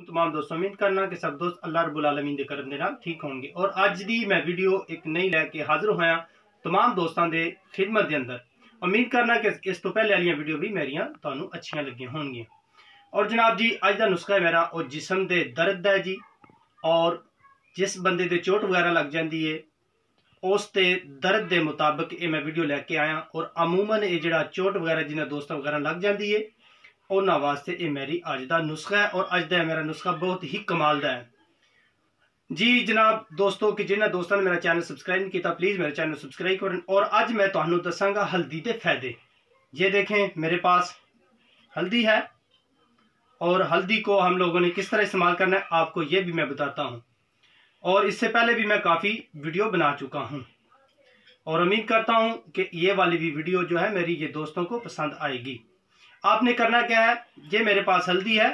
तमाम दोस्तों, उम्मीद करना कि सब दोस्त अल्लाह रब्बुल आलमीन दे करम दे नाल ठीक होंगे। और अज दी मैं वीडियो एक नई लैके हाजिर होया तमाम दोस्तों के खिदमत के अंदर। उम्मीद करना कि इस तो पहले वाली वीडियो भी मेरिया तुहानू अच्छियां लगियां होंगियां। और जनाब जी, अज का नुस्खा है मेरा और जिसम के दर्द है जी। और जिस बंदे दे चोट वगैरह लग जाती है उसते दर्द के मुताबिक ये मैं वीडियो लैके आया। और अमूमन ये जो चोट वगैरह जिन्हें दोस्तों वगैरह लग जाती है उन्होंने वास्ते ये मेरी अज का नुस्खा है। और अज का मेरा नुस्खा बहुत ही कमाल का है जी। जनाब दोस्तों कि जिन्हें दोस्तों ने मेरा चैनल सबसक्राइब नहीं किया प्लीज़ मेरा चैनल सबसक्राइब करें। और अज मैं तुहानू दसांगा हल्दी के फायदे। ये देखें मेरे पास हल्दी है और हल्दी को हम लोगों ने किस तरह इस्तेमाल करना है आपको ये भी मैं बताता हूँ। और इससे पहले भी मैं काफ़ी वीडियो बना चुका हूँ और उम्मीद करता हूँ कि ये वाली भी वीडियो जो है मेरी ये दोस्तों को पसंद आएगी। आपने करना क्या है, ये मेरे पास हल्दी है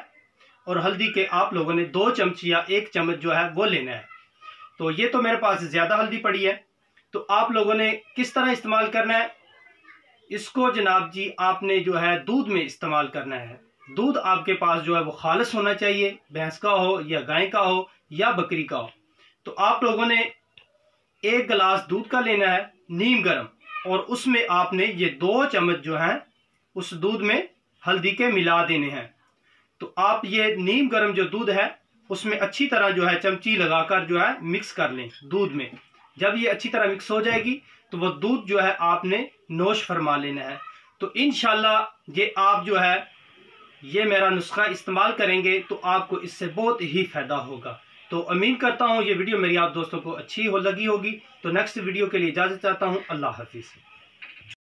और हल्दी के आप लोगों ने 2 चमच या 1 चम्मच जो है वो लेना है। तो ये तो मेरे पास ज़्यादा हल्दी पड़ी है। तो आप लोगों ने किस तरह इस्तेमाल करना है इसको जनाब जी, आपने जो है दूध में इस्तेमाल करना है। दूध आपके पास जो है वो खालिस होना चाहिए, भैंस का हो या गाय का हो या बकरी का हो। तो आप लोगों ने 1 गिलास दूध का लेना है नीम गर्म, और उसमें आपने ये 2 चम्मच जो है उस दूध में हल्दी के मिला देने हैं। तो आप ये नीम गर्म जो दूध है उसमें अच्छी तरह जो है चमची लगाकर जो है मिक्स कर लें दूध में। जब ये अच्छी तरह मिक्स हो जाएगी तो वो दूध जो है आपने नोश फरमा लेना है। तो इंशाल्लाह ये आप जो है ये मेरा नुस्खा इस्तेमाल करेंगे तो आपको इससे बहुत ही फायदा होगा। तो उम्मीद करता हूँ ये वीडियो मेरी आप दोस्तों को अच्छी लगी होगी। तो नेक्स्ट वीडियो के लिए इजाज़त चाहता हूँ। अल्लाह हाफिज़।